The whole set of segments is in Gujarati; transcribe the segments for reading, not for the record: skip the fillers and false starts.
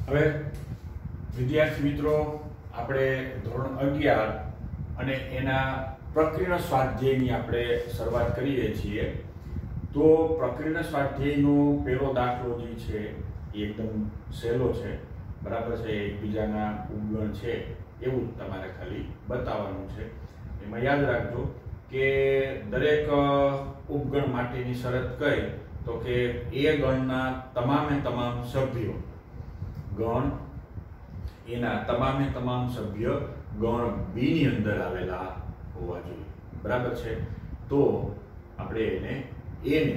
હવે વિદ્યાર્થી મિત્રો આપણે ધોરણ 11 અને એના પ્રકીર્ણ સ્વાધ્યાયની આપણે શરૂઆત કરીએ છીએ। તો પ્રકીર્ણ સ્વાધ્યાયનો પહેલો દાખલો જે છે એ એકદમ સહેલો છે, બરાબર છે। એકબીજાના ઉપગણ છે એવું તમારે ખાલી બતાવવાનું છે। એમાં યાદ રાખજો કે દરેક ઉપગણ માટેની શરત કઈ તો કે એ ગણના તમામે તમામ સભ્યો ગણ એના તમામે તમામ સભ્ય ગણ બી ની અંદર આવેલા હોવા જોઈએ, બરાબર છે। તો આપણે એને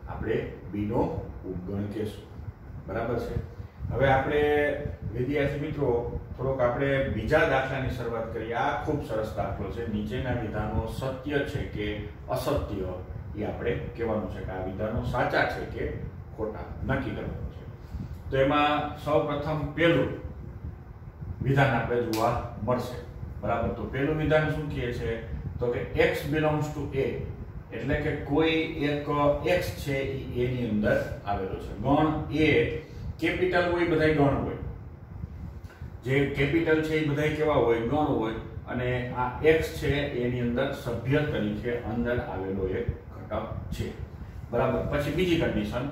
આપણે બી નો ઉપગણ કહેશું, બરાબર છે। હવે આપણે વિદ્યાર્થી મિત્રો થોડોક આપણે બીજા દાખલાની શરૂઆત કરીએ। આ ખૂબ સરસ દાખલો છે। નીચેના વિધાનો સત્ય છે કે અસત્ય એ આપણે કહેવાનું છે કે આ વિધાનો સાચા છે કે ખોટા નક્કી કરવાનું છે। તો એમાં સૌપ્રથમ પહેલું વિધાન આપણે જોવા મળશે, બરાબર। તો પહેલું વિધાન શું કહે છે તો કે x belongs to a, એટલે કે કોઈ એક x છે એ a ની અંદર આવેલો છે। ગણ a કેપિટલ હોય, બધાય ગણ હોય, જે કેપિટલ છે એ બધાય કેવા હોય, ગણ હોય, અને આ x છે એની અંદર સભ્ય તરીકે અંદર આવેલો એક ઘટક છે, બરાબર। પછી બીજી કન્ડિશન,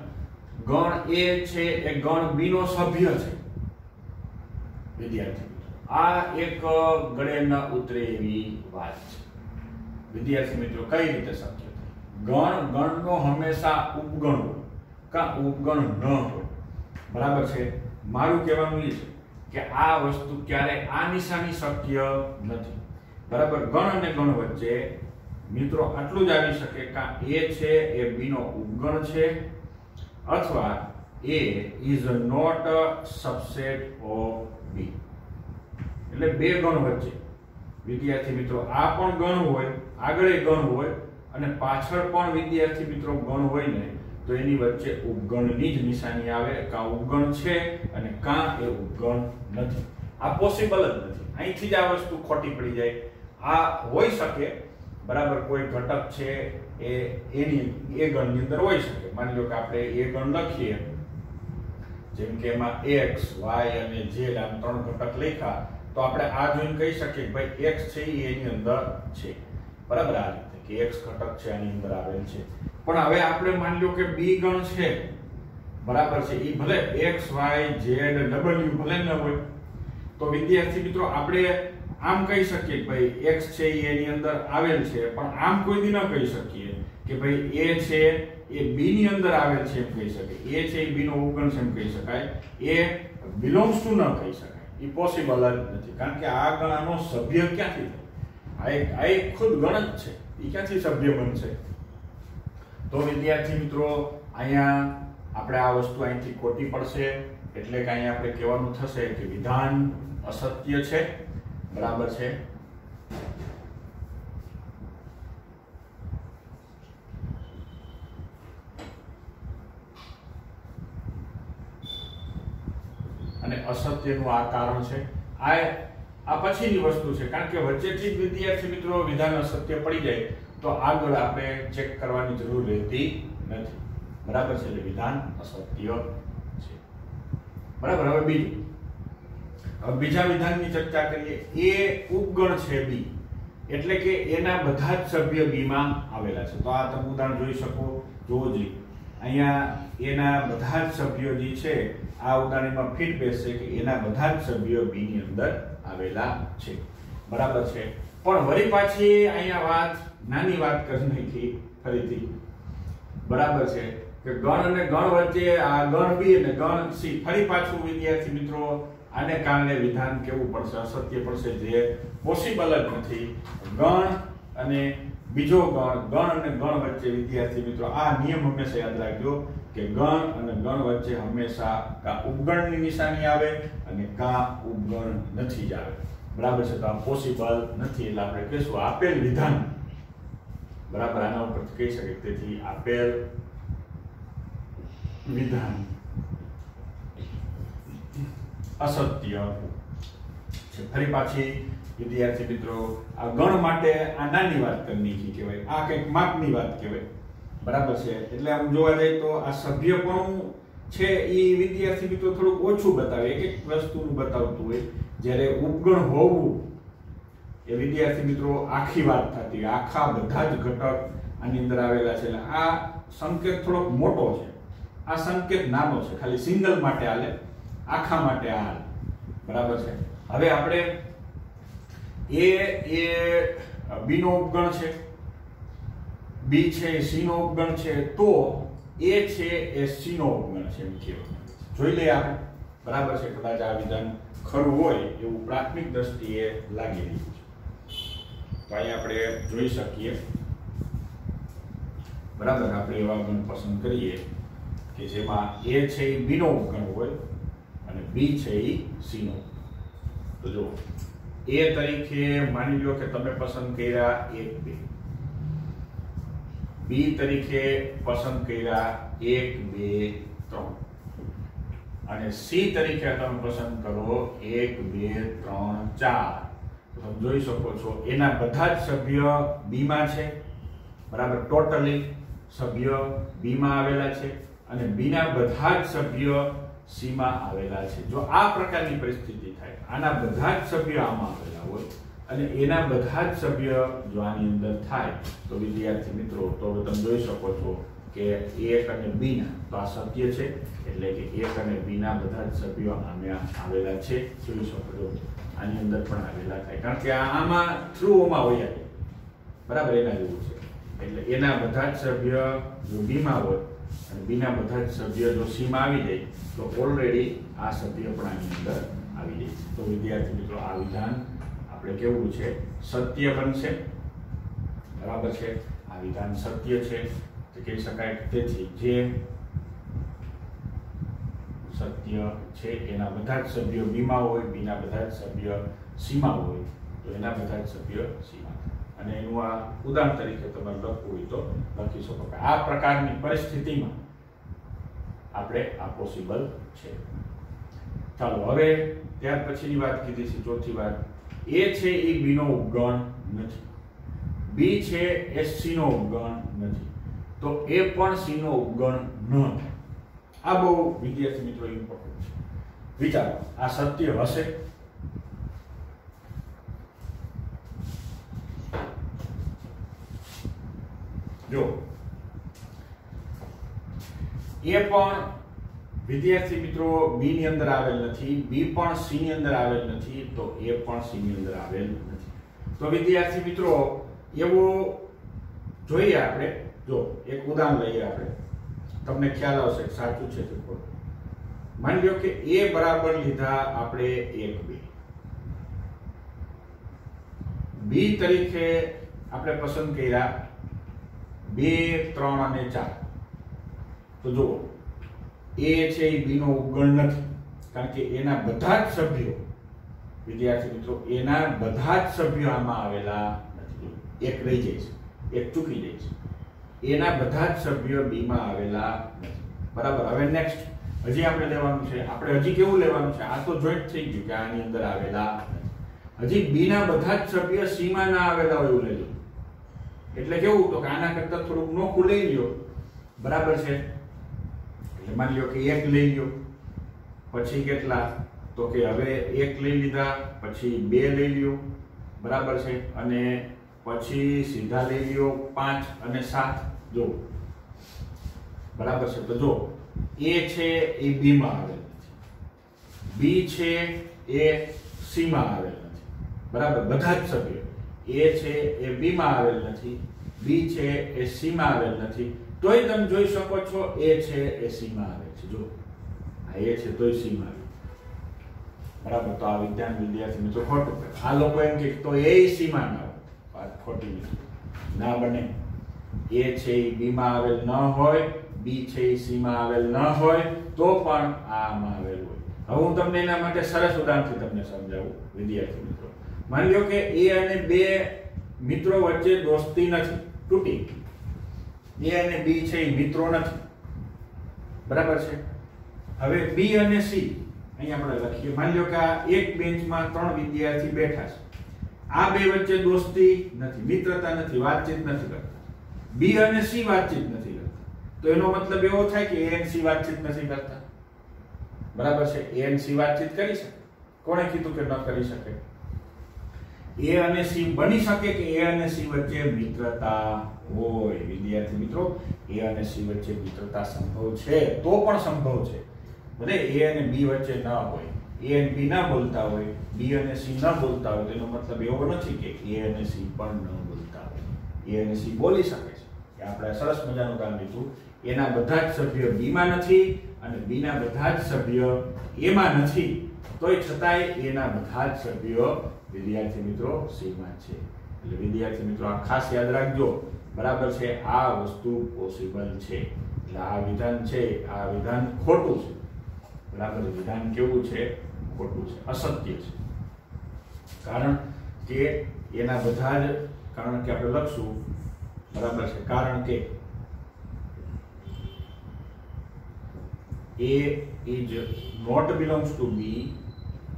ગણ a છે એ ગણ b નો સભ્ય છે। વિદ્યાર્થી આ એક ગળે ન ઉતરે એવી વાત છે। વિદ્યાર્થી મિત્રો કઈ રીતે શક્ય છે? ગણનો હંમેશા ઉપગણ હોય કા ઉપગણ ન હોય, બરાબર છે। મારું કહેવાનું એ છે કે આ વસ્તુ ક્યારે આ નિશાની શક્ય નથી, બરાબર। ગણ અને ગણ વચ્ચે મિત્રો આટલું જ આવી શકે કા a છે એ b નો ઉપગણ છે અથવા a is not a subset of b, એટલે બે ગણ વચ્ચે વિદ્યાર્થી મિત્રો આ પણ ગણ હોય, આગળ ગણ હોય અને પાછળ પણ વિદ્યાર્થી મિત્રો ગણ હોય ને તો એની વચ્ચે ઉપગણની જ નિશાની આવે, કા ઉપગણ છે અને કા એ ઉપગણ નથી। આ પોસિબલ જ નથી, અહીંથી જ આ વસ્તુ ખોટી પડી જાય। આ હોઈ શકે, બરાબર, કોઈ ઘટક છે એ એની એ ગણની અંદર હોઈ શકે। માની લો કે આપણે એ ગણ લખીએ, જેમ કે એમાં x y અને z આમ ત્રણ ઘટક લખ્યા, તો આપણે આ જોઈને કહી શકીએ કે ભાઈ x છે એ એની અંદર છે, બરાબર। આ રીતે કે x ઘટક છે આની અંદર આવેલ છે। પણ હવે આપણે માની લો કે b ગણ છે, બરાબર છે, એ ભલે x y z w ભલે ન હોય, તો વિદ્યાર્થી મિત્રો આપણે આમ કહી શકીએ કે ભાઈ x છે એ એની અંદર આવેલ છે, પણ આમ કોઈ દી ન કહી શકીએ કે ભાઈ a છે એ b ની અંદર આવેલ છે એમ કહી શકીએ, a છે એ b નો ઉપગણ છે એમ કહી શકાય, a belongs to ન કહી શકાય। એ પોસિબલ જ નથી, કારણ કે આ ગણાનો સભ્ય ક્યાંથી થાય? આ એક ખુદ ગણ જ છે, એ ક્યાંથી સભ્ય બનશે? તો વિદ્યાર્થી મિત્રો અહીંયા આપણે આ વસ્તુ અહીંથી ખોટી પડશે, એટલે કે અહીંયા આપણે કહેવાનું થશે કે વિધાન અસત્ય છે, બરાબર છે। અને અસત્યનું આ કારણ છે। આ પછીની વસ્તુ છે, કારણ કે વચ્ચેથી જ વિદ્યાર્થી મિત્રો વિધાન અસત્ય પડી જાય તો આગળ આપણે ચેક કરવાની જરૂર રહેતી નથી, બરાબર છે। એટલે વિધાન અસત્ય છે, બરાબર। હવે બીજા વિધાનની ચર્ચા કરીએ। એ ઉપગણ છે b, એટલે કે એના બધા જ સભ્ય b માં આવેલા છે। તો આ તમે ઉદાહરણ જોઈ શકો, જોવો જોઈએ અહીંયા એના બધા જ સભ્યો જે છે આ ઉદાહરણમાં ફિટ બેસશે કે એના બધા જ સભ્યો b ની અંદર આવેલા છે, બરાબર છે। પણ વળી પાછી અહીંયા વાત નાની વાત કરી નાખી ફરીથી, બરાબર છે, કે ગણ અને ગણ વચ્ચે આ ગણ b અને ગણ c, ફરી પાછું વિદ્યાર્થી મિત્રો આને કારણે વિધાન કેવું પડશે? અસત્ય પડશે, જે પોસિબલ જ નથી। ગણ અને બીજો ગણ અને ગણ વચ્ચે વિદ્યાર્થી મિત્રો આ નિયમ હંમેશા યાદ રાખજો કે ગણ અને ગણ વચ્ચે હંમેશા કા ઉપગણની નિશાની આવે અને કા ઉપગણ નથી જ આવે, બરાબર છે। તો આ પોસિબલ નથી, એટલે આપણે કહીશું આપેલ વિધાન, બરાબર, આના ઉપર કહી શકીએ। તેથી આપેલ વિધાન અસત્ય છે। ફરી પાછી વિદ્યાર્થી મિત્રો આ ગણ માટે આ નાની વાત કરવાની કહેવાય, આ કંઈક માપની વાત કહેવાય, બરાબર છે। એટલે આમ જોવા જાય તો આ સભ્યપણું છે એ વિદ્યાર્થી મિત્રો થોડુંક ઓછું બતાવે, એક એક વસ્તુનું બતાવતું હોય. જ્યારે ઉપગણ હોવું એ વિદ્યાર્થી મિત્રો આખી વાત થતી હોય, આખા બધા જ ઘટક આની અંદર આવેલા છે. એટલે આ સંકેત થોડોક મોટો છે, આ સંકેત નાનો છે, ખાલી સિંગલ માટે હાલે, આખા માટે આ હાલે. બરાબર છે. હવે આપણે એ બી નો ઉપગણ છે, બી છે સી નો ઉપગણ છે, તો એ છે એ સી નો ઉપગણ છે એમ કહેવાય. જોઈ લઈએ આપણે. બરાબર છે. કદાચ આ વિધાન ખરું હોય એવું પ્રાથમિક દ્રષ્ટિએ લાગી રહ્યું છે. તો અહીં આપણે જોઈ શકીએ. બરાબર. આપણે એવા ગણ પસંદ કરીએ કે જેમાં એ છે એ બી નો ઉપગણ હોય અને બી છે એ સી નો. તો જો એ તરીકે માની લો કે તમે પસંદ કર્યા 1 2, બી તરીકે પસંદ કર્યા 1 2 3 અને સી તરીકે તમે પસંદ કરો 1 2 3 4. તમે જોઈ શકો છો એના બધા જ સભ્ય બી માં છે. બરાબર. ટોટલી સભ્ય બી માં આવેલા છે અને બી ના બધા જ સભ્ય સી માં આવેલા છે. જો આ પ્રકારની પરિસ્થિતિ થાય, આના બધા જ સભ્ય આમાં આવેલા હોય અને એના બધા જ સભ્ય જો આની અંદર થાય, તો વિદ્યાર્થી મિત્રો તો તમે જોઈ શકો છો કે 1 અને બી ના તો આ સત્ય છે, એટલે કે 1 અને બી ના બધા જ સભ્યો આમાં આવેલા છે. જોઈ શકો છો આની અંદર પણ આવેલા થાય, કારણ કે આમાં થ્રુઓમાં હોય. બરાબર. એના જેવું છે. એટલે એના બધા જ સભ્ય જો બી માં હોય અને બી ના બધા જ સભ્ય જો સી માં આવી જાય, તો ઓલરેડી આ સભ્ય પણ આની અંદર આવી જાય. તો વિદ્યાર્થી મિત્રો આ વિધાન આપણે કેવું છે, સત્ય બનશે. બરાબર છે. આ વિધાન સત્ય છે તો કહી શકાય. તેથી જે સત્ય છે એના બધા જ સભ્યો બી માં હોય, બી ના બધા જ સભ્ય સી માં હોય, તો એના બધા જ સભ્ય સી માં. અને એનું આ ઉદાહરણ તરીકે તમારે લખવું હોય તો લખી શકો કે આ પ્રકારની પરિસ્થિતિમાં આપણે આ પોસિબલ છે. ચાલો હવે ત્યાર પછીની વાત કીધી છે, ચોથી વાત. એ છે એ બી નો ઉપગણ નથી, બી છે એ સી નો ઉપગણ નથી, તો એ પણ સી નો ઉપગણ ન થાય. આ બહુ વિદ્યાર્થી મિત્રો ઇમ્પોર્ટન્ટ છે. વિચારો આ સત્ય હશે? જો એ પણ વિદ્યાર્થી મિત્રો બી ની અંદર આવેલ નથી, બી પણ સી ની અંદર આવેલ નથી, તો એ પણ સી ની અંદર આવેલ નથી. તો વિદ્યાર્થી મિત્રો એવું જોઈએ આપણે. જો એક ઉદાહરણ લઈએ આપણે, તમને ખ્યાલ આવશે કે સાચું છે કે ખોટું. માની લો કે એ બરાબર લીધા આપણે 1 2, બી તરીકે આપણે પસંદ કર્યા 2 3 અને 4. તો જો એ છે એ બી નો ઉપગણ નથી, કારણ કે એના બધા જ સભ્યો વિદ્યાર્થી મિત્રો એના બધા જ સભ્યો આમાં આવેલા નથી. એક રહી જાય છે, એક ચૂકી જાય છે. એના બધા જ સભ્યો બી માં આવેલા નથી. બરાબર. હવે નેક્સ્ટ હજી આપણે લેવાનું છે, આપણે હજી કેવું લેવાનું છે, આ તો જોઈન્ટ થઈ ગયું કે આની અંદર આવેલા નથી. હજી બી ના બધા જ સભ્ય સી માં ના આવેલા હોય એવું લેજો. એટલે કેવું, તો કે આના કરતા થોડુંક નોખું લઈ લ્યો. બરાબર છે. એટલે માની લો કે 1 લઈ લ્યો, પછી કેટલા, તો કે હવે 1 લઈ લીધા, પછી 2 લઈ લ્યો. બરાબર છે. અને પછી સીધા લઈ લ્યો 5 અને 7. જો બરાબર છે. તો જો એ છે એ બી માં આવેલ નથી, બી છે એ સી માં આવેલ નથી. બરાબર. બધા જ સભ્યો એ છે એ બી માં આવેલ નથી, બી છે એ સી માં આવેલ નથી, તોય તમે જોઈ શકો છો એ છે એ સી માં આવે છે. જો આ એ છે તોય સી માં આવે. બરાબર. તો આ વિદ્યાર્થી મિત્રો ખોટું. આ લોકો એમ કે તો એ સી માં ના આવે. વાત ખોટી ના બને. એ છે એ બી માં આવેલ ન હોય, બી છે એ સી માં આવેલ ન હોય, તો પણ આ માં આવેલ હોય. હવે હું તમને એના માટે સરસ ઉદાહરણથી તમને સમજાવું વિદ્યાર્થી મિત્રો. માની લો કે એ અને 2 મિત્રો વચ્ચે દોસ્તી નથી, તૂટી. એ અને બી છે એ મિત્રો નથી. બરાબર છે. હવે બી અને સી અહીં આપણે લખીએ. માની લો કે આ એક બેન્ચમાં 3 વિદ્યાર્થી બેઠા છે. આ બે વચ્ચે દોસ્તી નથી, મિત્રતા નથી, વાતચીત નથી કરતા. બી અને સી વાતચીત નથી કરતા, તો એનો મતલબ એવો થાય કે એ અને સી વાતચીત નથી કરતા. બરાબર છે, એ અને સી વાતચીત કરી શકે? કોણે કીધું કે ન કરી શકે? એ અને સી બની શકે કે એ અને સી વચ્ચે મિત્રતા હોય. વિદ્યાર્થી મિત્રો, એ અને સી વચ્ચે મિત્રતા સંભવ છે, તો પણ સંભવ છે. ભલે એ અને બી વચ્ચે ન હોય, એ અને બી ના બોલતા હોય, બી અને સી ન બોલતા હોય, તેનો મતલબ એવો નથી કે એ અને સી પણ ન બોલતા હોય. એ અને સી બોલી શકે છે. કે આપણે સરસ મજાનું કામ લીધું. એના બધા જ સભ્યો બી માં નથી અને બી ના બધા જ સભ્યો એ માં નથી, તોય છતાંય એના બધા જ સભ્યો વિદ્યાર્થી મિત્રો સી માં છે. એટલે વિદ્યાર્થી મિત્રો આ ખાસ યાદ રાખજો. બરાબર છે, આ વસ્તુ પોસિબલ છે. એટલે આ વિધાન છે, આ વિધાન ખોટું છે. બરાબર, વિધાન કેવું છે? ખોટું છે, અસત્ય છે. કારણ કે એના બધા જ, કારણ કે આપણે લખશું, બરાબર છે, કારણ કે A is not belongs to B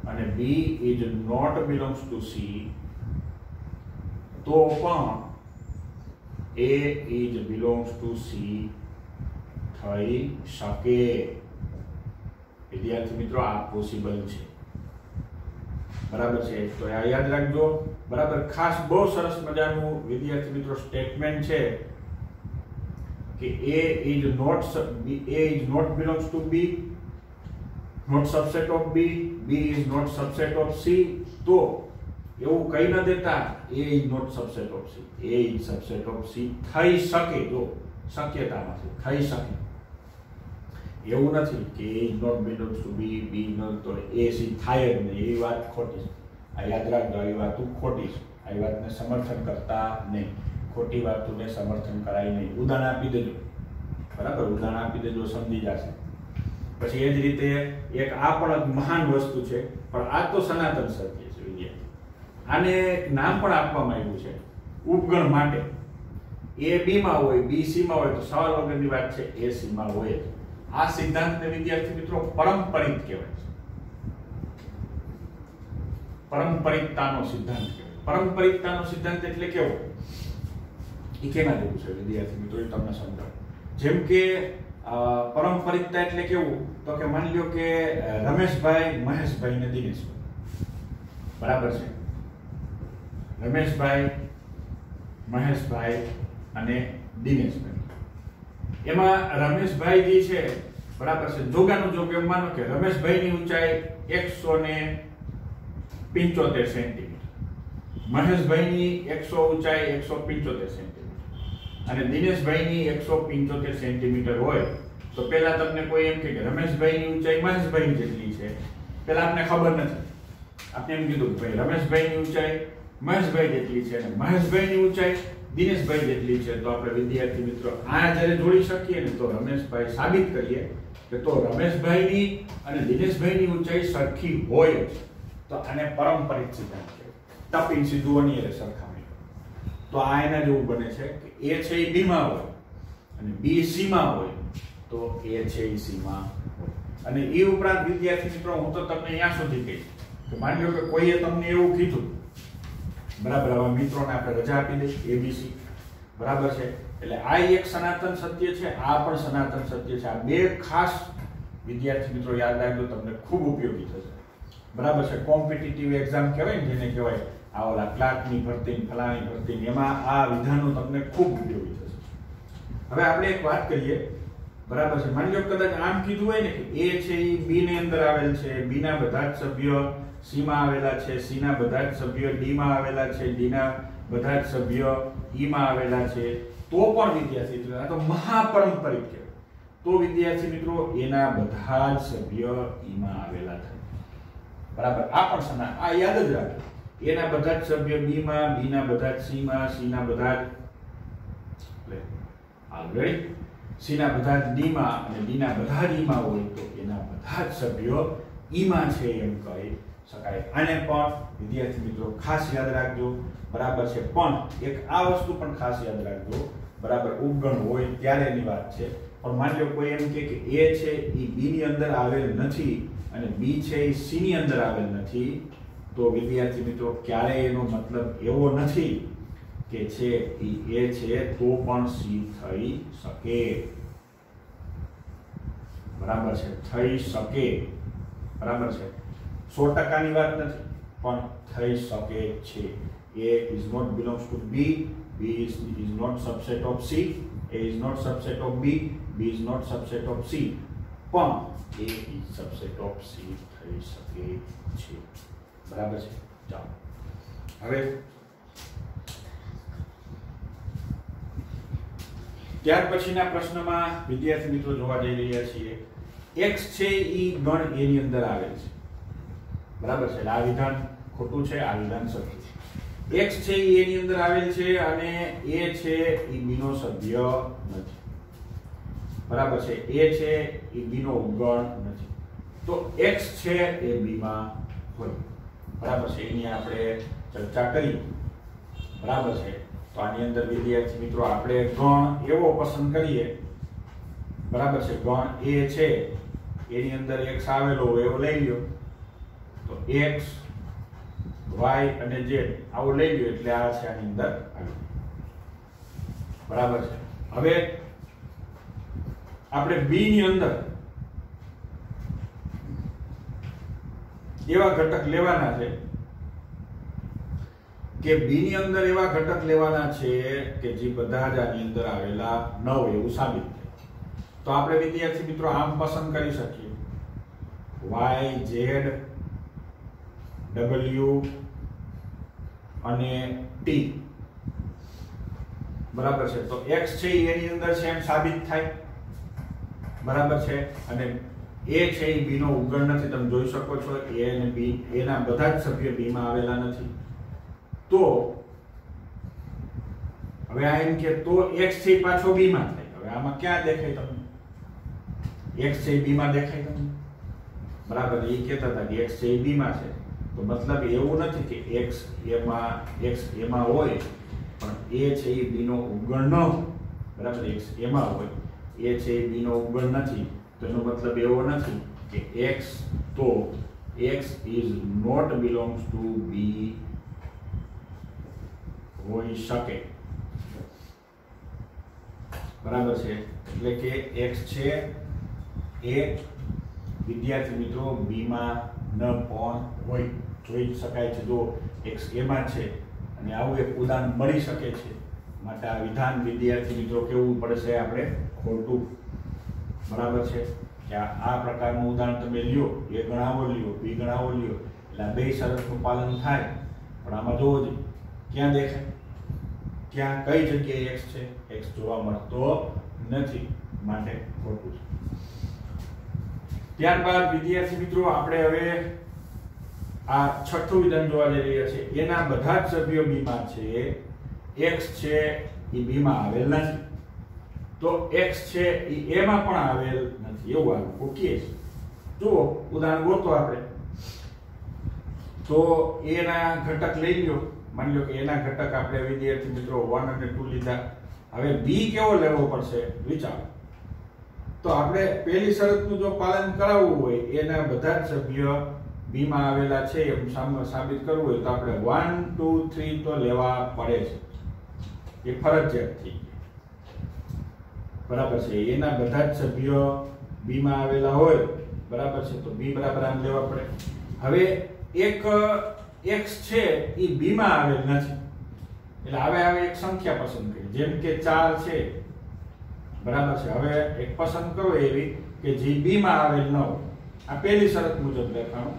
અને B is not belongs to C, તો પણ A is belongs to C થઈ શકે. વિદ્યાર્થી મિત્રો આ પોસિબલ છે. બરાબર છે, તો આ યાદ રાખજો. બરાબર, ખાસ બહુ સરસ મજાનું વિદ્યાર્થી મિત્રો સ્ટેટમેન્ટ છે કે A is not belongs to B, not subset of B, B is not subset of C. તો એવું કહી ન દેતા A is not subset of C, A is subset of C થઈ શકે. જો શક્યતામાં છે, થઈ શકે. એવું નથી કે A is not belongs to B, B not, તો A C થાય જ નહીં. એવી વાત ખોટી છે. આ યાદ રાખજો, આવી વાત ખોટી છે. આવી વાતને સમર્થન કરતા નહીં. ખોટી વાતોને સમર્થન કરાય નહીં. ઉદાહરણ આપી દેજો. બરાબર, ઉદાહરણ આપી દેજો, સમજી જશે. પછી એ જ રીતે એક આ પણ મહાન વસ્તુ છે, પણ આ તો સનાતન સત્ય છે વિદ્યાર્થી. આને નામ પણ આપવામાં આવ્યું છે ઉપગણ માટે. એ બી માં હોય, બી સી માં હોય, તો સવાલ વગરની વાત છે, એ સી માં હોય. આ સિદ્ધાંતને વિદ્યાર્થી મિત્રો પરંપરિત કહેવાય છે. પરંપરિતતાનો સિદ્ધાંત કહેવાય. પરંપરિતતાનો સિદ્ધાંત એટલે કેવો? એ કેના જેવું છે વિદ્યાર્થી મિત્રો, એ તમને સમજાવું. જેમ કે પરંપરિતતા એટલે કેવું? તો કે માની લો કે રમેશભાઈ, મહેશભાઈ ને દિનેશભાઈ, બરાબર છે, રમેશભાઈ, મહેશભાઈ અને દિનેશભાઈ. એમાં રમેશભાઈ જે છે, બરાબર છે, જોગાનું જોગ એમ માનો કે રમેશભાઈની ઊંચાઈ 175 સેન્ટીમીટર, મહેશભાઈની 100 ઊંચાઈ 175 સેન્ટીમીટર અને દિનેશભાઈની 175 સેન્ટીમીટર હોય, તો પહેલા તમને કોઈ એમ કે રમેશભાઈની ઊંચાઈ મહેશભાઈ જેટલી છે, પહેલા આપને ખબર નથી. આપણે એમ કીધું કે ભાઈ રમેશભાઈની ઊંચાઈ મહેશભાઈ જેટલી છે અને મહેશભાઈની ઊંચાઈ દિનેશભાઈ જેટલી છે. તો આપણે વિદ્યાર્થી મિત્રો આ જ્યારે જોડી શકીએ ને, તો રમેશભાઈ સાબિત કરીએ કે તો રમેશભાઈની અને દિનેશભાઈની ઊંચાઈ સરખી હોય જ, તો આને પરંપરિત સિદ્ધાંત કહેવાય. ટપીને સીધું અની સરખામણી. તો આ એના જેવું બને છે કે એ છે એ બી માં હોય અને બી સી માં હોય, તો એ છે એ સી માં હોય. અને એ ઉપરાંત વિદ્યાર્થી મિત્રો હું તો તમને અહીંયા સુધી કહીશ કે માની લો કે કોઈએ તમને એવું કીધું, બરાબર, આવા મિત્રોને આપણે રજા આપી દઈએ એબીસી, બરાબર છે. એટલે આ એક સનાતન સત્ય છે, આ પણ સનાતન સત્ય છે. આ બે ખાસ વિદ્યાર્થી મિત્રો યાદ રાખજો, તમને ખૂબ ઉપયોગી થશે. બરાબર છે, કોમ્પિટિટિવ એક્ઝામ કહેવાય ને, જેને કહેવાય આ ઓલા ક્લાર્કની ભરતી, ફલાણી ભરતી, એમાં આ વિધાનો તમને ખૂબ ઉપયોગી થશે. હવે આપણે એક વાત કરીએ, બરાબર છે, માની લો કદાચ આમ કીધું હોય ને કે એ છે એ બી ની અંદર આવેલ છે, બી ના બધા જ સભ્યો સી માં આવેલા છે, સી ના બધા જ સભ્યો ડી માં આવેલા છે, ડી ના બધા જ સભ્યો ઈ માં આવેલા છે, તો પણ વિદ્યાર્થી મિત્રો આ તો મહાપરંપરિક કહેવાય. તો વિદ્યાર્થી મિત્રો એના બધા જ સભ્યો ઈ માં આવેલા છે, બરાબર. આ પણ આ યાદ જ રાખજો, એના બધા જ સભ્યો બી માં, બી ના બધા જ સી માં, સી ના બધા જ આગળ સી ના બધા જ ડી માં અને ડી ના બધા જ ઈ માં હોય, તો એના બધા જ સભ્યો ઈ માં છે એમ કહી શકાય. આને પણ વિદ્યાર્થી મિત્રો ખાસ યાદ રાખજો, બરાબર છે. પણ એક આ વસ્તુ પણ ખાસ યાદ રાખજો, બરાબર, ઉપગણ હોય ત્યારે એની વાત છે. પણ માની લો કોઈ એમ કે એ છે એ બી ની અંદર આવેલ નથી અને બી છે એ સી ની અંદર આવેલ નથી, તો વિદ્યાર્થી મિત્રો ક્યારેય એનો મતલબ એવો નથી કે છે એ છે તો પણ સી થઈ શકે. બરાબર છે, થઈ શકે, બરાબર છે, 100% ની વાત નથી પણ થઈ શકે છે. A is not belongs to B, B is not subset of C, A is not subset of B, B is not subset of C, પણ A is subset of C થઈ શકે છે. બરાબર છે. ચાલો હવે ત્યાર પછીના પ્રશ્નમાં વિદ્યાર્થી મિત્રો જોવા જઈ રહ્યા છીએ. x છે ઈ ગણ A ની અંદર આવેલ છે. બરાબર છે. આ વિધાન ખોટું છે, આ વિધાન સત્ય છે. x છે ઈ A ની અંદર આવેલ છે અને A છે ઈ B નો સભ્ય નથી. બરાબર છે. A છે ઈ B નો ગણ નથી. તો x છે એ B માં હોય. બરાબર છે. એની આપણે ચર્ચા કરી. બરાબર છે. તો આની અંદર વિદ્યાર્થી મિત્રો આપણે ગણ એવો પસંદ કરીએ. બરાબર છે. ગણ A છે એની અંદર x આવેલો હોય એવો લઈ લ્યો. તો x y અને z આવો લઈ લ્યો એટલે આ છે આની અંદર આવ્યું. બરાબર છે. હવે આપણે b ની અંદર એવા ઘટક લેવાના છે કે b ની અંદર એવા ઘટક લેવાના છે કે જે બધા જ આની અંદર આવેલા ન હોય એવું સાબિત થાય. તો આપણે વિદ્યાર્થી મિત્રો આમ પસંદ કરી શકીએ y z w અને t. બરાબર છે. તો x છે એની અંદર છે એમ સાબિત થાય. બરાબર છે. અને a છે એ b નો ઉગણ નથી. તમે જોઈ શકો છો a અને b એના બધા જ સભ્યો b માં આવેલા નથી. તો હવે આ એમ કે તો x છે પાછો b માં થાય. હવે આમાં ક્યાં દેખાય તમને? x છે b માં દેખાય તમને? બરાબર. એ કહેતા હતા કે x છે b માં છે. તો મતલબ એવું નથી કે x એમાં હોય પણ a છે એ b નો ઉગણ ન હોય. બરાબર. x એમાં હોય, a છે એ b નો ઉગણ નથી. તો એનો મતલબ એવો નથી કે x is not belongs to b હોઈ શકે. બરાબર છે. એટલે કે x છે એ વિદ્યાર્થી મિત્રો b માં ન પણ હોય. જોઈ શકાય છે જો x એમાં છે અને આવું એક ઉદાહરણ મળી શકે છે. માટે આ વિધાન વિદ્યાર્થી મિત્રો કેવું પડશે આપણે? ખોટું. બરાબર છે. કે આ પ્રકારનું ઉદાહરણ તમે લ્યો, a ગણાવો લ્યો, b ગણાવો લ્યો એટલે આ બે શરતનું પાલન થાય. પણ આમાં જોવો જ ક્યાં દેખાય? ક્યાં કઈ જગ્યાએ x છે? x જોવા મળતો નથી. માટે ખોટું છે. ત્યારબાદ વિદ્યાર્થી મિત્રો આપણે હવે આ છઠ્ઠું વિધાન જોવા જઈ રહ્યા છે. એના બધા જ સભ્યો b માં છે. x છે એ b માં આવેલ નથી. તો x છે એ a માં પણ આવેલ નથી. એવું આવ્યું. ઓકે. જુઓ ઉદાહરણ ગોતો આપણે. તો a ના ઘટક લઈ લ્યો. માની લો કે a ના ઘટક આપણે વિદ્યાર્થી મિત્રો 1 અને 2 લીધા. હવે b કેવો લેવો પડશે વિચારો. તો આપણે પહેલી શરતનું જો પાલન કરાવવું હોય, એના બધા જ સભ્ય b માં આવેલા છે એમ સાબિત કરવું હોય તો આપણે 1 2 3 તો લેવા પડે છે. એ ફરજિયાત થઈ. બરાબર છે. એના બધા જ સભ્યો b માં આવેલા હોય. બરાબર છે. તો b બરાબર આમ લેવા પડે. હવે એક x છે એ b માં આવેલ નથી. એટલે હવે એક સંખ્યા પસંદ કરી. જેમ કે 4 છે. બરાબર છે. હવે એક પસંદ કરો એવી કે જે b માં આવેલ ન હોય. આ પહેલી શરત મુજબ લખાણું.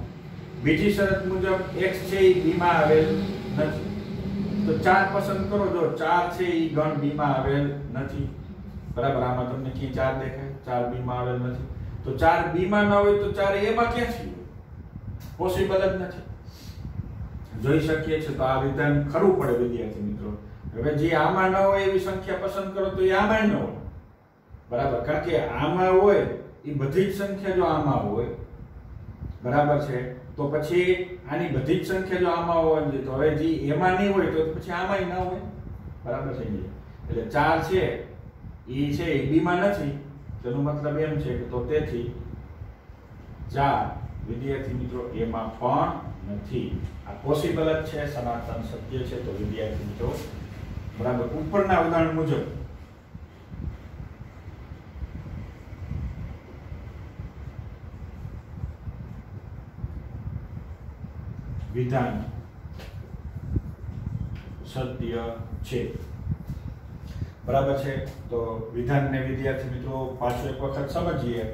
બીજી શરત મુજબ x છે એ b માં આવેલ નથી. તો 4 પસંદ કરો. જો 4 છે એ ગણ b માં આવેલ નથી. બરાબર. આમાં તમને ક્યાં 4 દેખાય? 4 b માં આવેલ નથી. તો 4 b માં ન હોય તો 4 a માં ક્યાંથી હોય? પોસિબલ જ નથી. જોઈ શકીએ છીએ. તો આ વિધાન ખરું પડે વિદ્યાર્થી મિત્રો. હવે જે આમાં ન હોય એવી સંખ્યા પસંદ કરો તો એ આમાં ન હોય. બરાબર. કારણ કે આમાં હોય એ બધી જ સંખ્યા જો આમાં હોય. બરાબર છે. તો પછી આની બધી જ સંખ્યા જો આમાં હોય તો હવે જે એમાં નહીં હોય તો પછી આમાંય ન હોય. બરાબર છે. એટલે 4 છે એ b માં નથી. તેનો મતલબ એમ છે કે તો તેથી 4 વિદ્યાર્થી મિત્રો એમાં પણ નથી. આ પોસિબલ જ છે. સનાતન સત્ય છે. તો વિદ્યાર્થી મિત્રો બરાબર ઉપરના ઉદાહરણ મુજબ વિધાન સત્ય છે, બરાબર છે। તો વિધાનને વિદ્યાર્થી મિત્રો પાછું એક વખત સમજીએ,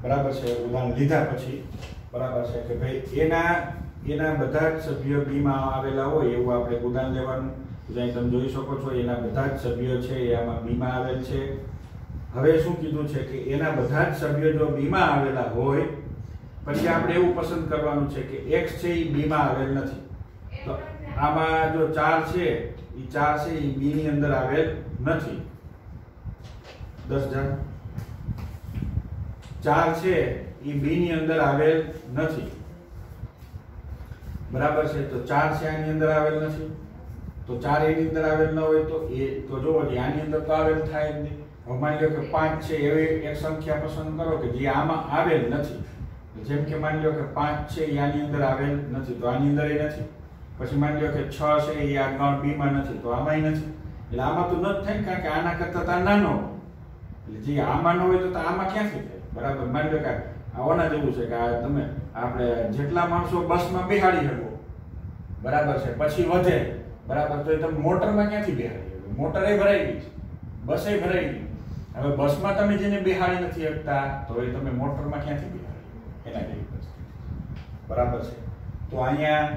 બરાબર છે। ઉદાહરણ લીધા પછી બરાબર છે કે ભાઈ એના બધા જ સભ્યો બી માં આવેલા હોય એવું આપણે ઉદાહરણ લેવાનું। જ્યાં તમે જોઈ શકો છો એના બધા જ સભ્યો છે એ આમાં બી માં આવેલ છે। હવે શું કીધું છે કે એના બધા જ સભ્યો જો બી માં આવેલા હોય પછી આપણે એવું પસંદ કરવાનું છે કે x છે એ બી માં આવેલ નથી। તો આમાં જો 4 છે એ 4 છે એ બી ની અંદર આવેલ નથી। 10 4 છે એ બી ની અંદર આવેલ નથી, બરાબર છે। તો 4 છે આની અંદર આવેલ નથી, તો 4 એની અંદર આવેલ ન હોય તો જો આની અંદર તો આવેલ થાય જ નહીં। હવે માની લો કે 5 છે એવી એક સંખ્યા પસંદ કરો કે જે આમાં આવેલ નથી, જેમ કે માની લો કે 5 છે એ આની અંદર આવેલ નથી તો આની અંદર એ નથી। પછી માની લો કે 6 છે એ આ ગણ બી માં નથી તો આમાંય નથી। એટલે આમાં તો ન જ થાય કારણ કે આના કરતા તો નાનો, એટલે જે આમાં ન હોય તો આમાં ક્યાંથી થાય, બરાબર। માની લો કે આના જેવું છે કે આ તમે આપણે જેટલા માણસો બસમાં બેહાડી શકો, બરાબર છે, પછી વધે, બરાબર, તો એ તમે મોટરમાં ક્યાંથી બેહાડી શકો? મોટર એ ભરાઈ ગઈ છે, બસ એ ભરાઈ ગઈ। હવે બસમાં તમે જેને બેહાડી નથી શકતા તો એ તમે મોટરમાં ક્યાંથી બેહાડી એના જેવી પરિસ્થિતિ, બરાબર છે। તો અહીંયા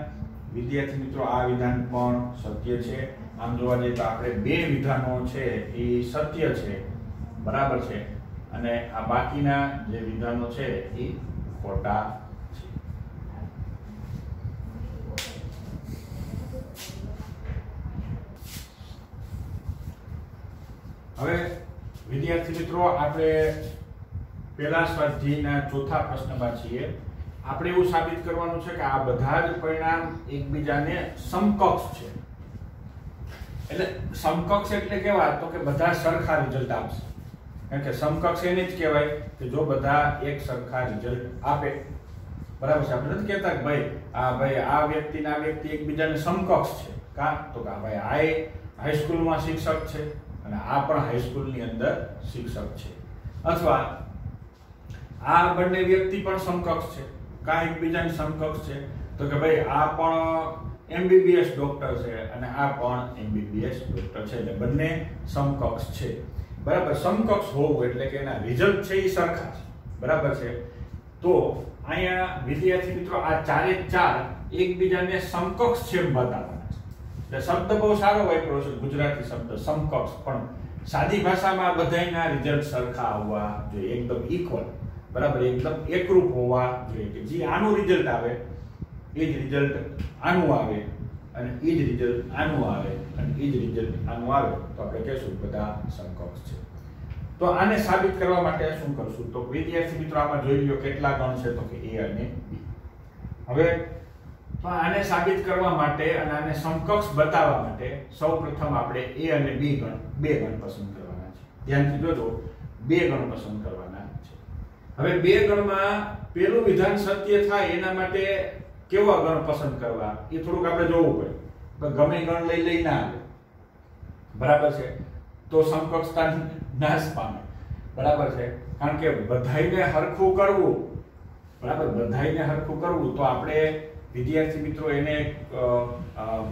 વિદ્યાર્થી મિત્રો આ વિધાન પણ સત્ય છે। આમ જોવા જઈએ તો આપણે બે વિધાનો છે એ સત્ય છે, બરાબર છે, અને આ બાકીના જે વિધાનો છે એ ખોટા છે। હવે વિદ્યાર્થી મિત્રો આપણે પહેલા સ્વાધ્યાયના ચોથા પ્રશ્નમાં છીએ। આપણે એવું સાબિત કરવાનું છે કે આ બધા જ પરિણામ એકબીજાને સમકક્ષ છે। એટલે સમકક્ષ એટલે કેવા તો કે બધા સરખા રિઝલ્ટ આપશે, કારણ કે સમકક્ષ એને જ કહેવાય કે જો બધા એક સરખા રિઝલ્ટ આપે, બરાબર છે। આપણે નથી કહેતા કે ભાઈ આ વ્યક્તિ ને આ વ્યક્તિ એકબીજાને સમકક્ષ છે, કા તો કે ભાઈ આ હાઈસ્કૂલમાં શિક્ષક છે અને આ પણ હાઈસ્કૂલની અંદર શિક્ષક છે, અથવા આ બંને વ્યક્તિ પણ સમકક્ષ છે, કા એકબીજાની સમકક્ષ છે તો કે ભાઈ આ પણ MBBS ડોક્ટર છે અને આ પણ MBBS ડોક્ટર છે, એટલે બંને સમકક્ષ છે, બરાબર। સમકક્ષ હોવું એટલે કે એના રિઝલ્ટ છે એ સરખા છે, બરાબર છે। તો અહીંયા વિદ્યાર્થી મિત્રો આ ચારે ચાર એકબીજાને સમકક્ષ છે એમ બતાવવાના છે। શબ્દ બહુ સારો વાપર્યો છે ગુજરાતી શબ્દ સમકક્ષ, પણ સાદી ભાષામાં બધાયના રિઝલ્ટ સરખા આવવા જોઈએ, એકદમ ઇક્વલ, બરાબર, એકદમ એકરૂપ હોવા જોઈએ કે જે આનું રિઝલ્ટ આવે એ જ રિઝલ્ટ આનું આવે અને એ જ રિઝલ્ટ આનું આવે અને એ જ રિઝલ્ટ આનું આવે તો આપણે કહેશું બધા સમકક્ષ છે। તો આને સાબિત કરવા માટે શું કરશું તો વિદ્યાર્થી મિત્રો આમાં જોઈ લો કેટલા ગણ છે તો કે a અને b। હવે તો આને સાબિત કરવા માટે અને આને સમકક્ષ બતાવવા માટે સૌપ્રથમ આપણે a અને b ગણ બે ગણ પસંદ કરવાના છે। ધ્યાનથી જોજો, બે ગણ પસંદ કરવાના છે। હવે બે ગણમાં પહેલું વિધાન સત્ય થાય એના માટે કેવા ગણ પસંદ કરવા એ થોડુંક આપણે જોવું પડે, તો ગમે ગણ લઈ ના આવે, બરાબર છે, તો સમકક્ષતા નાશ પામે, બરાબર છે, કારણ કે બધાયને હરખું કરવું, બરાબર, બધાયને હરખું કરવું તો આપણે વિદ્યાર્થી મિત્રો એને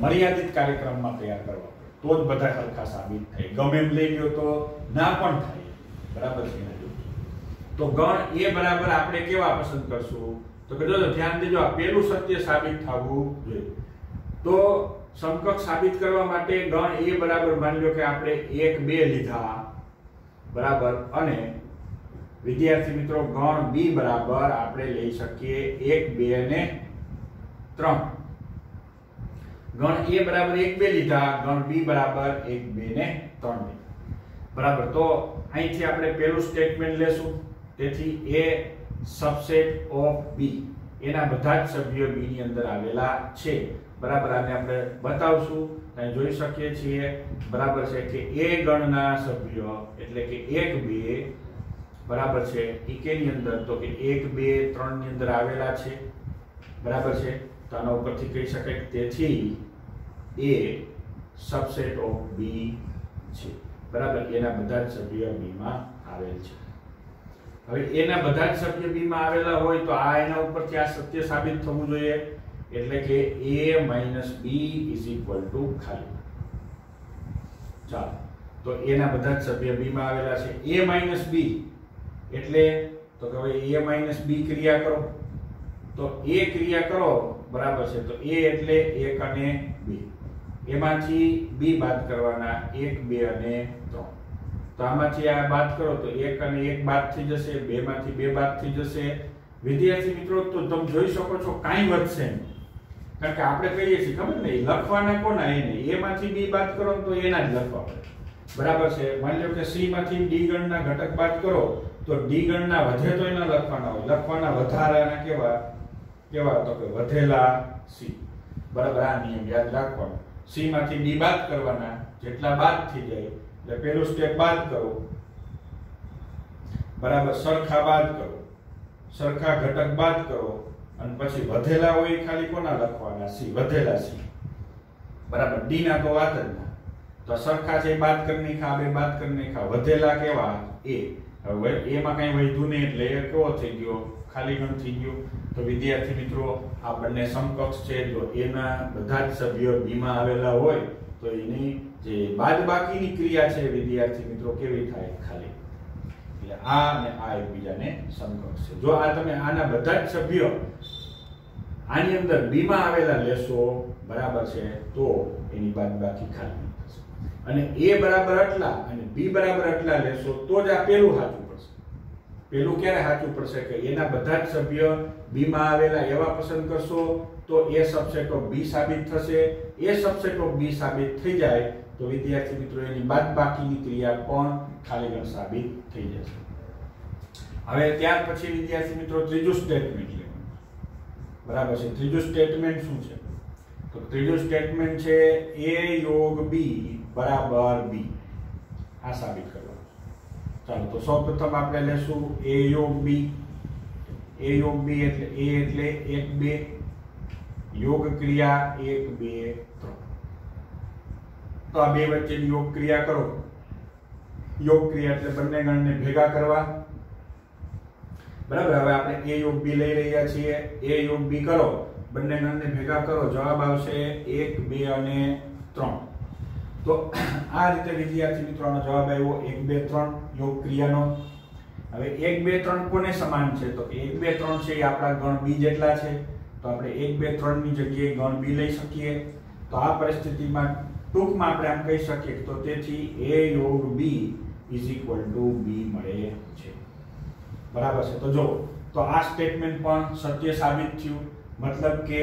મર્યાદિત કાર્યક્રમમાં તૈયાર કરવા પડે તો જ બધા હરખા સાબિત થાય। ગમે એમ લઈ લ્યો તો ના પણ થાય, બરાબર છે। તો ગણ એ બરાબર આપણે કેવા પસંદ કરશું તો કે જો ધ્યાન દેજો આ પહેલું સત્ય સાબિત થવું જોઈએ। તો સમકક્ષ સાબિત કરવા માટે ગણ એ બરાબર માની લો કે આપણે 1 2 લીધા, બરાબર, અને વિદ્યાર્થી મિત્રો ગણ b બરાબર આપણે લઈ શકીએ 1 2 અને 3। ગણ a બરાબર 1 2 લીધા, ગણ b બરાબર 1 2 ને 3, બરાબર। તો અહીંથી આપણે પહેલું સ્ટેટમેન્ટ લેશું, તેથી a સબસેટ ઓફ b, એના બધા જ સભ્યો b ની અંદર આવેલા છે, બરાબર। આને આપણે બતાવશું, અહીં જોઈ શકીએ છીએ, બરાબર છે, કે a ગણના સભ્યો એટલે કે 1 2, બરાબર છે, એ કેની અંદર તો કે 1 2 3 ની અંદર આવેલા છે, બરાબર છે। તો આના ઉપરથી કહી શકાય કે તેથી a સબસેટ ઓફ b છે, બરાબર, એના બધા જ સભ્યો b માં આવેલ છે। હવે એના બધા જ સભ્યો b માં આવેલા હોય તો આ એના ઉપરથી આ સત્ય સાબિત થવું જોઈએ, એટલે કે a minus b is equal to ખાલી. ચાલો, તો a ના બધા જ સભ્ય b માં આવેલા છે. a માઇનસ b એટલે તો કે હવે a માઇનસ b ક્રિયા કરો, તો a ક્રિયા કરો બરાબર છે. તો a એટલે 1 અને 2, એમાંથી b બાદ કરવાના 1 2 અને 3. તો આમાંથી આ બાદ કરો તો 1 અને 1 બાદ થઈ જશે, 2 માંથી 2 બાદ થઈ જશે. વિદ્યાર્થી મિત્રો, તો તમે જોઈ શકો છો કાંઈ વધશે નહીં, કારણ કે આપણે કહીએ છીએ ખબર ને લખવાના કોના એને, a માંથી b બાદ કરો તો એના જ લખવા પડે બરાબર છે. માની લો કે c માંથી d ગણના ઘટક બાદ કરો તો d ગણના વધે તો એના લખવાના હોય, લખવાના વધારાના કેવા કેવા તો કે વધેલા c બરાબર. આ નિયમ યાદ રાખવાનો. c માંથી d બાદ કરવાના, જેટલા બાદ થઈ જાય એટલે પહેલું સ્ટેપ બાદ કરો બરાબર, સરખા બાદ કરો, સરખા ઘટક બાદ કરો અને પછી વધેલા હોય ખાલી કોના લખવાના c, વધેલા c બરાબર. d ના તો વાત જ ના, તો સરખા છે બાદ કરી નાખા, બે બાદ કરી નાખા, વધેલા કેવા a. હવે a માં કઈ વધ્યું નહીં એટલે એ કેવો થઈ ગયો, ખાલી ગણ થઈ ગયો. તો વિદ્યાર્થી મિત્રો, આ બંને સમકક્ષ છે. જો a ના બધા જ સભ્યો b માં આવેલા હોય તો એની જે બાદબાકીની ક્રિયા છે વિદ્યાર્થી મિત્રો કેવી થાય, ખાલી. એટલે આ અને આ એકબીજાને સમકક્ષ છે. જો આ તમે આના બધા જ સભ્યો આની અંદર b માં આવેલા લેશો બરાબર છે, તો એની બાદબાકી ખાલી થશે. અને a બરાબર આટલા અને b બરાબર આટલા લેશો તો જ આ પેલું સાચું પડશે. પેલું ક્યારે સાચું પડશે કે એના બધા જ સભ્ય b માં આવેલા એવા પસંદ કરશો તો a સબસેટ ઓફ b સાબિત થશે. a સબસેટ ઓફ b સાબિત થઈ જાય તો વિદ્યાર્થી મિત્રો એની બાદબાકીની ક્રિયા પણ ખાલી ગણ સાબિત થઈ જશે. હવે ત્યાર પછી વિદ્યાર્થી મિત્રો ત્રીજું સ્ટેટમેન્ટ લેવાનું બરાબર છે. ત્રીજું સ્ટેટમેન્ટ શું છે? તો ત્રીજું સ્ટેટમેન્ટ છે a યોગ b બરાબર b. આ સાબિત કરવાનું. ચાલો, તો સૌપ્રથમ આપણે લેશું a યોગ b. a યોગ b એટલે a એટલે 1 2, યોગ ક્રિયા 1 2 3. તો આ બે વચ્ચેની યોગ ક્રિયા કરો. યોગ ક્રિયા એટલે બંને ગણને ભેગા કરવા બરાબર. હવે આપણે a યોગ b લઈ રહ્યા છીએ. a યોગ b કરો, બંને ગણને ભેગા કરો, જવાબ આવશે 1 2 અને 3. તો આ રીતે વિદ્યાર્થી મિત્રોનો જવાબ આવ્યો 1 2 3 યોગ ક્રિયાનો. હવે 1 2 3 કોને સમાન છે? તો 1 2 3 છે એ આપણા ગણ b જેટલા છે, તો આપણે 1 2 3 ની જગ્યાએ ગણ b લઈ શકીએ. તો આ પરિસ્થિતિમાં ટૂંકમાં આપણે આમ કહી શકીએ તો તેથી a યોગ b is equal to b મળે છે બરાબર છે. તો જો તો આ સ્ટેટમેન્ટ પણ સત્ય સાબિત થયું, મતલબ કે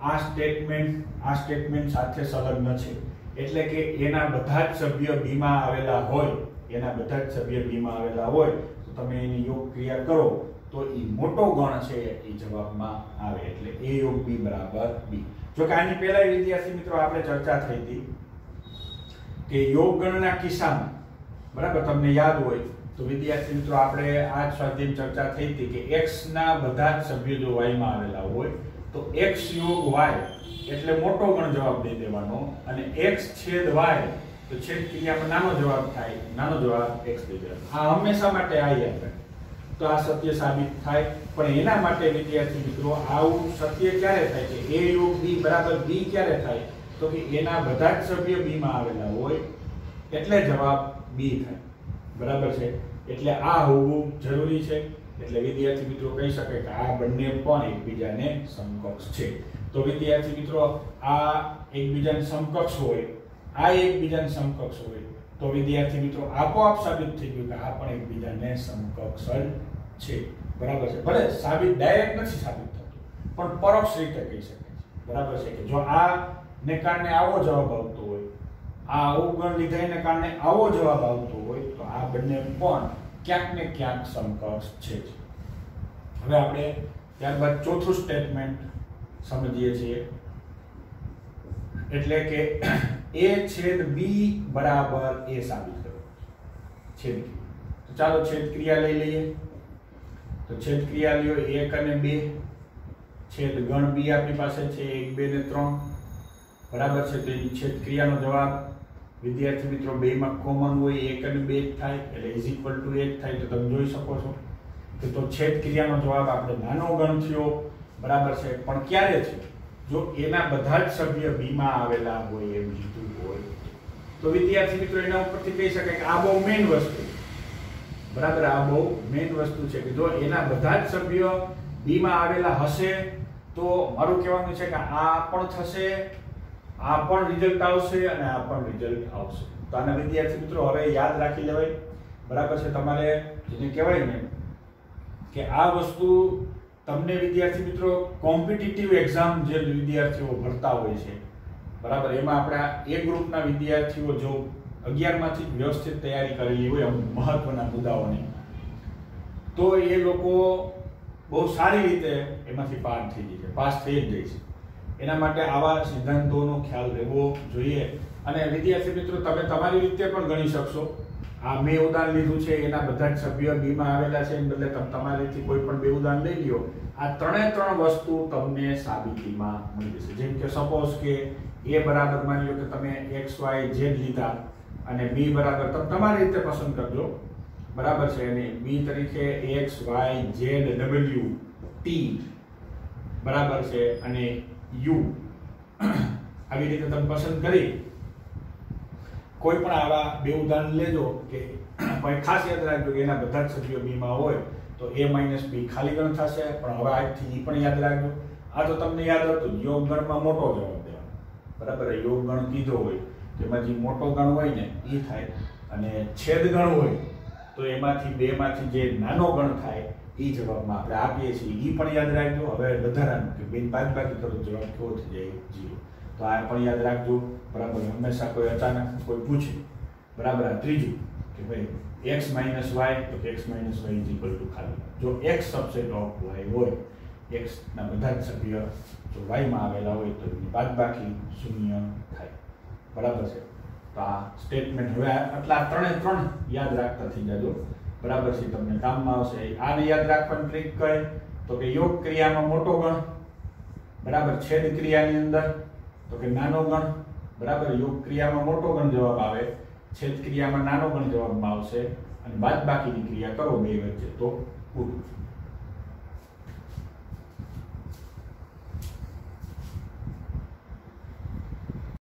આ સ્ટેટમેન્ટ સાથે સંલગ્ન છે. એટલે કે એના બધા જ સભ્ય b માં આવેલા હોય, એના બધા જ સભ્ય b માં આવેલા હોય તો તમે એની યોગ ક્રિયા કરો તો એ મોટો ગણ છે એ જવાબમાં આવે. એટલે a યોગ b બરાબર b. જો કે આની પહેલા વિદ્યાર્થી મિત્રો આપણે ચર્ચા થઈ હતી કે યોગ ગણના કિસ્સામાં બરાબર તમને યાદ હોય તો વિદ્યાર્થી મિત્રો આપણે આ સ્વાધ્યાય ચર્ચા થઈ હતી કે x ના બધા જ સભ્યો જો y માં આવેલા હોય તો x યોગ y એટલે મોટો ગણ જવાબ દઈ દેવાનો, અને x છેદ y તો છેદ ક્રિયામાં નાનો જવાબ થાય, નાનો જવાબ x દઈ દેવાનો. આ હંમેશા માટે આ યાદ રાખો. તો આ સત્ય સાબિત થાય. પણ એના માટે વિદ્યાર્થી મિત્રો આવું સત્ય ક્યારે થાય કે a યોગ b બરાબર b ક્યારે થાય? તો કે એના બધા જ સભ્ય b માં આવેલા હોય એટલે જવાબ b થાય બરાબર છે. એટલે આ હોવું જરૂરી છે. એટલે વિદ્યાર્થી મિત્રો કહી શકે કે આ બંને પણ એકબીજાને સમકક્ષ છે. તો વિદ્યાર્થી મિત્રો આ એકબીજાને સમકક્ષ હોય, આ એકબીજાને સમકક્ષ હોય તો વિદ્યાર્થી મિત્રો આપોઆપ સાબિત થઈ ગયું કે આ પણ એકબીજાને સમકક્ષ જ છે બરાબર છે. ભલે સાબિત ડાયરેક્ટ નથી સાબિત થતું પણ પરોક્ષ રીતે કહી શકાય છે બરાબર છે કે જો આ ને કારણે આવો જવાબ આવતો હોય, આ અવગણ લીધાને કારણે આવો જવાબ આવતો હોય તો આ બંને પણ ક્યાંક ને ક્યાંક સમકક્ષ છે. હવે આપણે ત્યારબાદ ચોથું સ્ટેટમેન્ટ સમજીએ છીએ. એટલે કે a છેદ b બરાબર a સાબિત કરો છેદ. તો ચાલો છેદ ક્રિયા લઈ લઈએ. તો છેદ ક્રિયા લ્યો 1 અને 2, છેદ ગણ b આપણી પાસે છે 1 2 ને 3 બરાબર છે. તો એ છેદ ક્રિયાનો જવાબ વિદ્યાર્થી મિત્રો બે માં કોમન હોય 1 અને 2 થાય એટલે ઇઝ ઇક્વલ ટુ 1 થાય. તો તમે જોઈ શકો છો કે તો છેદ ક્રિયાનો જવાબ આપણે નાનો ગણ થયો બરાબર છે. પણ ક્યારે છે? જો એના બધા જ સભ્ય b માં આવેલા હોય એમ લીધું હોય તો વિદ્યાર્થી મિત્રો એના ઉપરથી કહી શકાય કે આ બહુ મેઇન વસ્તુ, બરાબર, આ બહુ મેઇન વસ્તુ છે કે જો એના બધા જ સભ્યો b માં આવેલા હશે તો મારું કહેવાનું છે કે આ પણ થશે, આ પણ રિઝલ્ટ આવશે અને આ પણ રિઝલ્ટ આવશે. તો આના વિદ્યાર્થી મિત્રો હવે યાદ રાખી લેવાય, બરાબર છે. તમારે જેને કહેવાય ને કે આ વસ્તુ તમને વિદ્યાર્થી મિત્રો કોમ્પિટિટિવ એક્ઝામ જે વિદ્યાર્થીઓ ભરતા હોય છે, બરાબર, એમાં આપણા એ ગ્રુપના વિદ્યાર્થીઓ જો 11 માંથી વ્યવસ્થિત તૈયારી કરેલી હોય અમુક મહત્વના મુદ્દાઓની, તો એ લોકો બહુ સારી રીતે એમાંથી પાસ થઈ જ જાય છે. એના માટે આવા સિદ્ધાંતોનો ખ્યાલ રહેવો જોઈએ. અને વિદ્યાર્થી મિત્રો તમે તમારી રીતે પણ ગણી શકશો. આ મેં ઉદાહરણ લીધું છે એના બધા જ સભ્યો b માં આવેલા છે, એને બદલે તમે તમારીથી કોઈ પણ બે ઉદાહરણ લઈ લ્યો. આ ત્રણે ત્રણ વસ્તુ તમને સાબિતીમાં મળી જશે. જેમ કે સપોઝ કે a બરાબર માની લો કે તમે x y z લીધા અને b બરાબર તમે તમારી રીતે પસંદ કરજો, બરાબર છે. અને b તરીકે x y z w t બરાબર છે અને u આવી રીતે તમે પસંદ કરી કોઈ પણ આવા બે ઉદાહરણ લેજો કે પણ ખાસ યાદ રાખજો કે એના બધા જ સભ્યો b માં હોય તો a - b ખાલી ગણ થશે. પણ હવે આજથી એ પણ યાદ રાખજો, આ તો તમને યાદ હતું યોગ ગણમાં મોટો જવાબ દેવાનો, બરાબર. યોગ ગણ કીધો હોય તેમાં જે મોટો ગણ હોય ને એ થાય, અને છેદ ગણ હોય તો એમાંથી બે માંથી જે નાનો ગણ થાય એ જવાબમાં આપણે આપીએ છીએ. એ પણ યાદ રાખજો. હવે વધારાનું કે બેન બાદબાકી કરો જવાબ કેવો થઈ જાય 0, તો આ પણ યાદ રાખજો, બરાબર. હંમેશા કોઈ અચાનક કોઈ પૂછે, બરાબર. આ ત્રીજું કે ભાઈ x - y તો x - y ખાલી જો x સબસેટ ઓફ y હોય, x ના બધા જ સભ્ય જો y માં આવેલા હોય તો એની બાદબાકી 0 થાય, બરાબર છે. તો આ સ્ટેટમેન્ટ હવે આટલા ત્રણ યાદ રાખતા થઈ જાજો, બરાબર છે, તમને કામમાં આવશે. આને યાદ રાખવાની ટ્રીક કઈ તો કે યોગ ક્રિયામાં મોટો ગણ, બરાબર, છેદ ક્રિયાની અંદર તો કે નાનો ગણ, બરાબર. યોગ ક્રિયામાં મોટો ગણ જવાબ આવે, છેદ ક્રિયામાં નાનો ગણ જવાબમાં આવશે, અને બાદબાકીની ક્રિયા કરો બે વચ્ચે તો પૂરું.